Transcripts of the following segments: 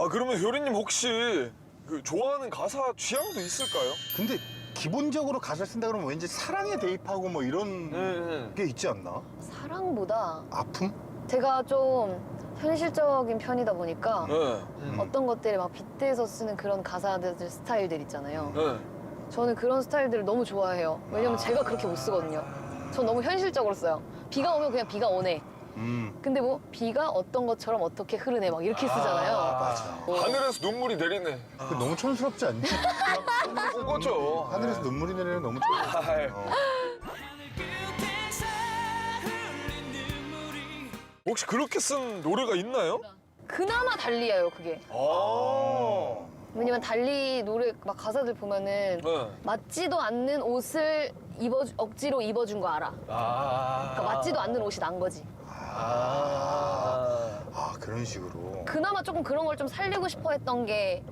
그러면 효리님 혹시 그 좋아하는 가사 취향도 있을까요? 근데 기본적으로 가사 쓴다 그러면 왠지 사랑에 대입하고 뭐 이런 게 있지 않나? 사랑보다 아픔? 제가 좀 현실적인 편이다 보니까 네. 어떤 것들을 막 빗대서 쓰는 그런 가사들 스타일들 있잖아요. 네. 저는 그런 스타일들을 너무 좋아해요. 왜냐면 제가 그렇게 못 쓰거든요. 전 너무 현실적으로 써요. 비가 오면 그냥 비가 오네. 근데 뭐 비가 어떤 것처럼 어떻게 흐르네 막 이렇게 쓰잖아요. 맞아. 하늘에서 눈물이 내리네. 그거 너무 촌스럽지 않니? 그런 거죠. 하늘에서 눈물이 내리는 너무 촌스럽지. 아이. 혹시 그렇게 쓴 노래가 있나요? 그나마 달리예요, 그게. 아. 왜냐면 달리 노래 막 가사들 보면은 네. 맞지도 않는 옷을 억지로 입어준 거 알아. 그러니까 맞지도 않는 옷이 난 거지. 아, 그런 식으로. 그나마 조금 그런 걸 좀 살리고 싶어 했던 게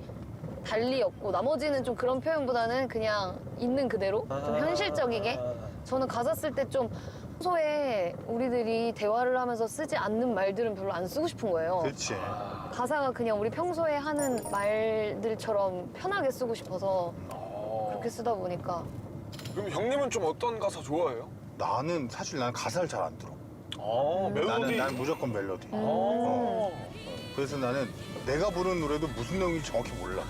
달리였고, 나머지는 좀 그런 표현보다는 그냥 있는 그대로 좀 현실적이게. 저는 가사 쓸 때 좀 평소에 우리들이 대화를 하면서 쓰지 않는 말들은 별로 안 쓰고 싶은 거예요. 그렇지. 가사가 그냥 우리 평소에 하는 말들처럼 편하게 쓰고 싶어서 그렇게 쓰다 보니까. 그럼 형님은 좀 어떤 가사 좋아해요? 나는 사실 난 가사를 잘 안 들어. 멜로디. 난 무조건 멜로디. 어. 그래서 나는 내가 부르는 노래도 무슨 내용인지 정확히 몰라.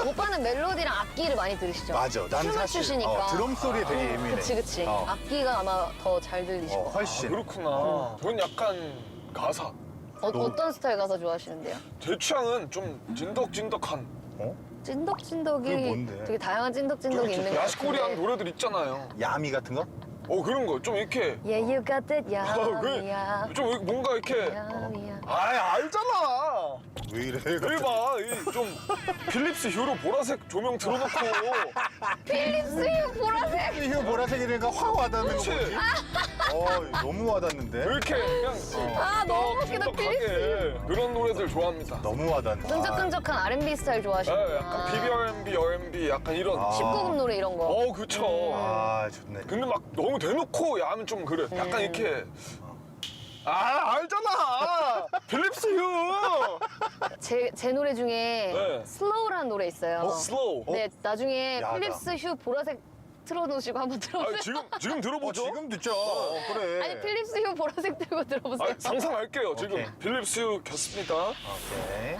오빠는 멜로디랑 악기를 많이 들으시죠? 맞아. 난 춤을 사실 추시니까. 드럼 소리에 되게 예민해. 그치. 어. 악기가 아마 더 잘 들리실 거예요. 훨씬. 그렇구나. 저는 약간 가사. 어떤 스타일 가사 좋아하시는데요? 제 취향은 좀 진덕진덕한. 어? 찐덕찐덕이 그게 뭔데? 되게 다양한 찐덕찐덕이 있는 것 야시코리한 같은데. 노래들 있잖아요. 야미 같은 거? 그런 거 좀 이렇게. Yeah, you got that 야미야. 좀 뭔가 이렇게. 야미야. 알잖아. 왜 이래? 왜 봐? 이 좀 필립스 휴로 보라색 조명 틀어놓고. 필립스 보라색. 이거 보라색이니까 확 와닿는 거 그치? 뭐지? 너무 와닿는데? 왜 이렇게 그냥. 너무 웃기다, 찐덕하게 그런 노래들 좋아합니다. 너무 와닿는다. 끈적끈적한 R&B 스타일 네, 좋아하시는구나. 약간 BBR&B, R&B 약간 이런. 19금 노래 이런 거. 그쵸. 좋네. 근데 막 너무 대놓고 야하면 좀 그래. 약간 이렇게. 알잖아. 필립스 휴. 제 노래 중에 네. 슬로우라는 노래 있어요. 슬로우. 네, 나중에 야하다. 필립스 휴 보라색 틀어놓으시고 한번 들어보세요. 지금 들어보죠. 지금 듣죠. 그래. 아니 필립스 휴 보라색 들고 들어보세요. 상상할게요. 지금 오케이. 필립스 휴 켰습니다. 오케이.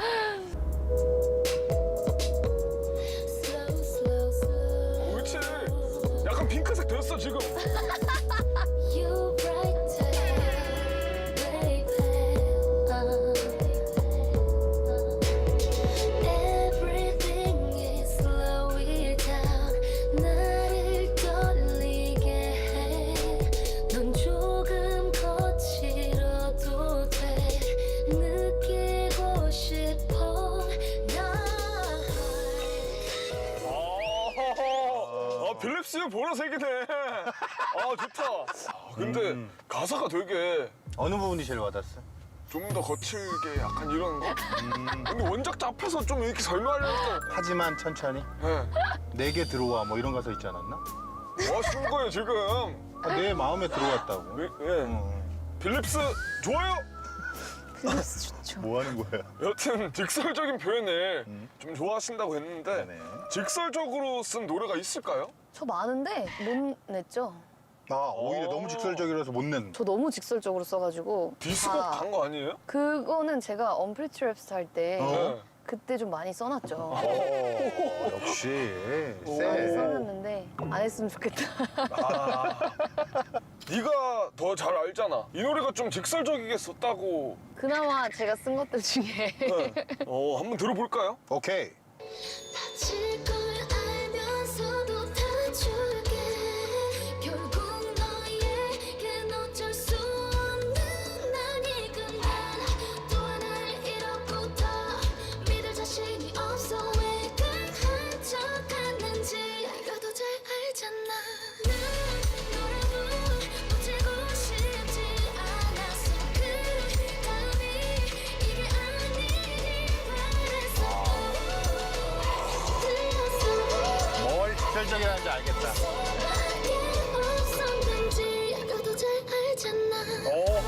그렇지. 약간 핑크색 됐어 지금. You bright baby. Everything is slowing down. 나를 떨리게 해. 넌 조금 거칠어도 돼. 느끼고 싶어. 필립스 휴 보라색이네. 좋다. 근데 가사가 되게 어느 부분이 제일 와닿았어? 좀 더 거칠게 약간 이런 거? 근데 원작자 앞에서 좀 이렇게 설명하려니까. 하지만 천천히 네. 내게 들어와 뭐 이런 가사 있지 않았나? 뭐 하시는 거예요 지금? 내 마음에 들어왔다고. 필립스 좋아요. 필립스 좋죠. 뭐 하는 거야? 여튼 직설적인 표현을 좀 좋아하신다고 했는데 네네. 직설적으로 쓴 노래가 있을까요? 저 많은데 못 냈죠. 오히려 너무 직설적이라서 못 낸. 저 너무 직설적으로 써가지고. 디스곡 다 간 거 아니에요? 그거는 제가 언프리티 랩스 할 때 네. 그때 좀 많이 써놨죠. 역시 많이 쎄. 써놨는데 안 했으면 좋겠다. 네가 더 잘 알잖아. 이 노래가 좀 직설적이게 썼다고. 그나마 제가 쓴 것들 중에 한번 들어볼까요? 오케이. 다칠 걸 알면서도 다줄게. 결국 너에겐 어쩔 수 없는 나니까 난 또 하나를 잃었고 더 믿을 자신이 없어. 왜 강한 척하는지 너도 잘 알잖아. 난 너라도 놓치고 싶지 않았어. 그 다음이 이게 아니길 바랬어. 들렸어. 뭘 직설적이라는지 알겠다. 없었는지 너도 잘 알잖아. 오호.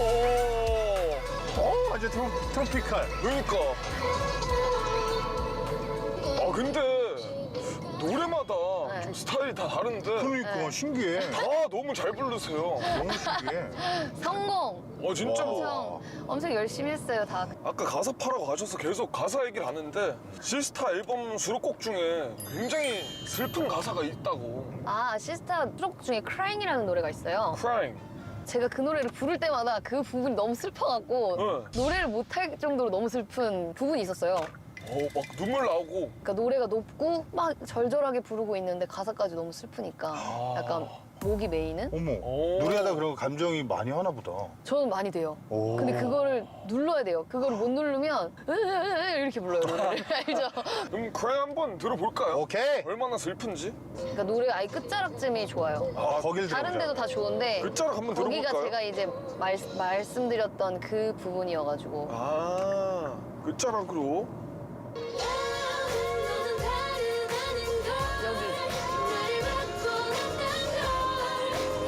완전 트로피칼. 그러니까. 아 근데 노래마다 네. 좀 스타일이 다 다른데 그러니까 네. 신기해. 다 너무 잘 부르세요. 너무 신기해. 성공! 진짜로. 와. 엄청 열심히 했어요, 다. 아까 가사파라고 하셔서 계속 가사 얘기를 하는데 시스타 앨범 수록곡 중에 굉장히 슬픈 가사가 있다고. 아, 시스타 수록곡 중에 Crying이라는 노래가 있어요. Crying. 제가 그 노래를 부를 때마다 그 부분이 너무 슬퍼갖고 노래를 못할 정도로 너무 슬픈 부분이 있었어요. 막 눈물 나오고. 그러니까 노래가 높고 막 절절하게 부르고 있는데 가사까지 너무 슬프니까 약간 목이 메이는? 어머. 오. 노래하다 그런 감정이 많이 하나 보다. 저는 많이 돼요. 오. 근데 그거를 눌러야 돼요. 그거를 못 누르면 이렇게 불러요, 노래를. 알죠? 그럼 Crying 한번 들어볼까요? 오케이. 얼마나 슬픈지? 그러니까 노래 아예 끝자락쯤이 좋아요. 거길 들어보자. 다른 데도 다 좋은데 끝자락 한번 거기가 들어볼까요? 제가 이제 말씀드렸던 그 부분이어가지고 끝자락으로. 너는 다르다는 걸 여기 나를 바꿔놨단 걸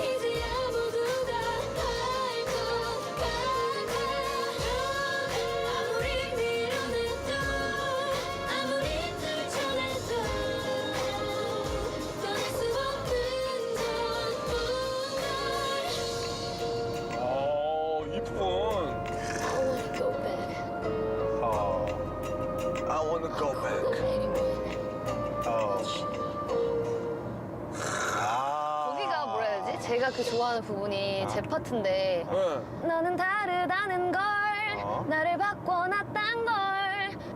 이제야 모두 다 알 것 같아 아무리 밀어내도 아무리 떨쳐내도 떠날 수 없는 전부를 이 부분. I wanna go back I wanna go back. 거기가 뭐라 해야 되지? 제가 그 좋아하는 부분이 제 파트인데 네. 너는 다르다는 걸 나를 바꿔놨단 걸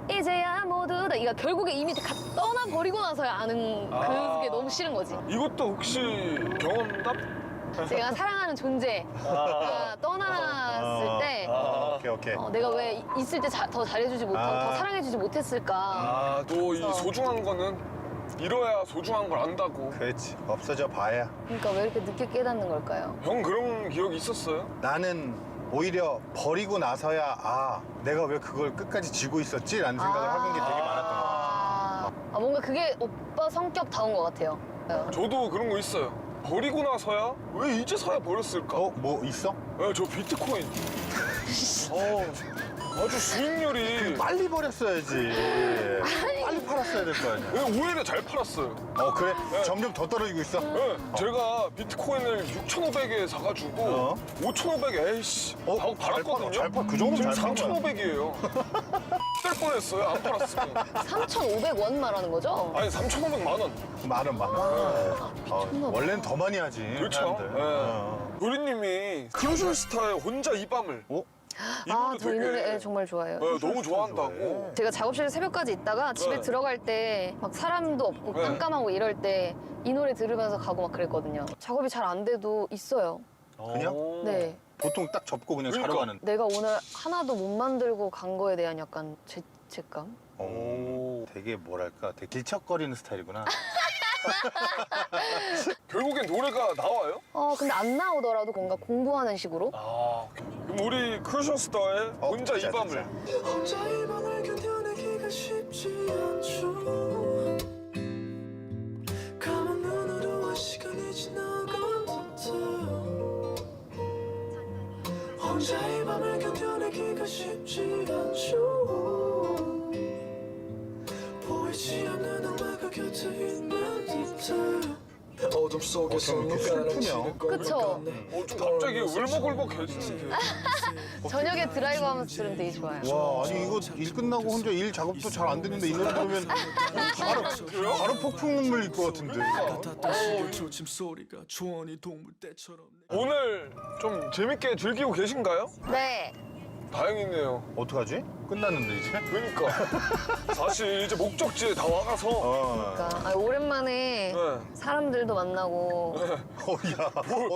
이제야 모두 다 이거 결국에 이미 떠나버리고 나서야 아는 그게 너무 싫은 거지. 이것도 혹시 경험담? 제가 사랑하는 존재가 떠났을 때 오케이. 내가 왜 있을 때 더 잘해주지 못하고 더 사랑해주지 못했을까. 또 이 소중한 거는 잃어야 소중한 걸 안다고. 그렇지. 없어져 봐야. 그러니까 왜 이렇게 늦게 깨닫는 걸까요? 형 그런 기억이 있었어요? 나는 오히려 버리고 나서야 내가 왜 그걸 끝까지 쥐고 있었지라는 생각을 하는 게 되게 많았던 것 같아. 뭔가 그게 오빠 성격다운 것 같아요. 저도 그런 거 있어요. 버리고 나서야 왜 이제서야 버렸을까? 뭐 있어? 네, 저 비트코인. 아주 수익률이. 빨리 버렸어야지. 빨리 팔았어야 될 거 아니야. 왜 오히려 잘 팔았어요. 그래? 점점 더 떨어지고 있어? 네, 제가 비트코인을 6,500에 사가지고 5,500에 에이씨 하고 팔았거든요. 잘 팔. 그 정도면 지금 잘 팔은 거야. 3,500이에요. 뗄 뻔했어요. 안 팔았으면. 3,500원 말하는 거죠? 아니 3,500만 원. 만원. 원래는 더 많이 하지. 그렇죠. 사람들. 네. 도리님이 크루셜스타의 혼자 이 밤을. 이 노래 저 이 노래 정말 좋아해요. 네, 너무 좋아한다고. 제가 작업실에 새벽까지 있다가 집에 네. 들어갈 때 막 사람도 없고 네. 깜깜하고 이럴 때 이 노래 들으면서 가고 막 그랬거든요. 작업이 잘 안 돼도 있어요. 그냥? 네. 보통 딱 접고 그냥 자러 그러니까. 가는. 내가 오늘 하나도 못 만들고 간 거에 대한 약간 죄책감? 되게 뭐랄까, 되게 길척거리는 스타일이구나. 결국엔 노래가 나와요? 근데 안 나오더라도 뭔가 공부하는 식으로? 그럼 우리 크루셜스타의 혼자 이 진짜, 밤을. 진짜. 혼자 이 밤을 견뎌내기가 쉽지 않죠 감은 눈으로와 시간이 지나간 듯해요 혼자 이 밤을 견뎌내기가 쉽지 않죠 보이지 않는 악마가 곁에 있는 듯해요 어둠 속에서 좀 이렇게 누가 날 슬프냐? 치는 걸 그쵸? 좀 갑자기 울먹울먹해지는 게. 저녁에 드라이브 하면서 들으면 되게 좋아요. 와, 아니 이거 일 끝나고 혼자 일 작업도 잘 안 되는데 이 노래 들으면 바로 폭풍을 일 것 같은데. 같았던 시계 초침 소리가 초원이 동물떼처럼 오늘 좀 재밌게 즐기고 계신가요? 네. 다행이네요. 어떡하지? 끝났는데 이제? 그러니까 사실 이제 목적지에 다 와가서 그러니까 오랜만에 네. 사람들도 만나고 야,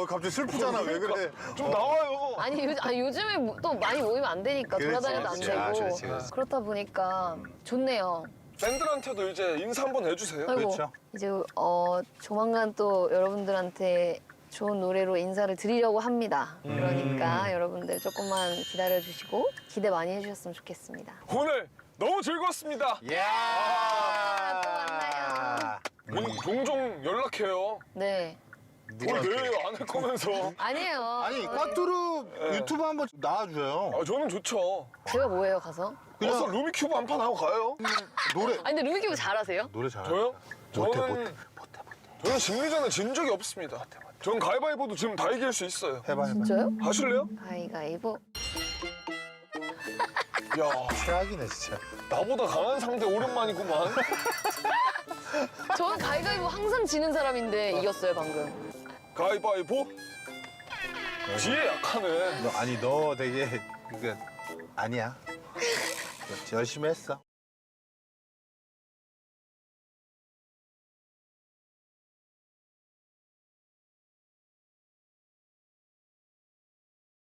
갑자기 슬프잖아. 왜 그래? 좀 나와요. 아니, 요즘에 또 많이 모이면 안 되니까 그렇지, 돌아다녀도 안 그렇지. 되고 그렇지. 그렇다 보니까 좋네요. 팬들한테도 이제 인사 한번 해주세요. 아이고, 그렇죠. 이제 조만간 또 여러분들한테 좋은 노래로 인사를 드리려고 합니다. 그러니까 여러분들 조금만 기다려주시고 기대 많이 해주셨으면 좋겠습니다. 오늘 너무 즐거웠습니다. 야! 또 만나요. 종종 연락해요. 네. 누구한테? 왜안 할 거면서? 아니에요. 아니 꽈뚜루 유튜브 한번 나와줘요. 아 저는 좋죠. 제가 뭐예요 가서? 가서 루미큐브 한 판 하고 가요. 노래 아니 근데 루미큐브 잘하세요? 노래 잘해. 저요? 못해 저는- 못해. 저는 심리전에 진 적이 없습니다. 전 가위바위보도 지금 다 이길 수 있어요. 해봐. 진짜요? 하실래요? 가위가위보. 야, 최악이네 진짜. 나보다 강한 상대 오랜만이구만. 저는 가위가위보 항상 지는 사람인데 이겼어요 방금. 가위바위보? 뒤에 약하네. 너 되게 그게 아니야. 열심히 했어.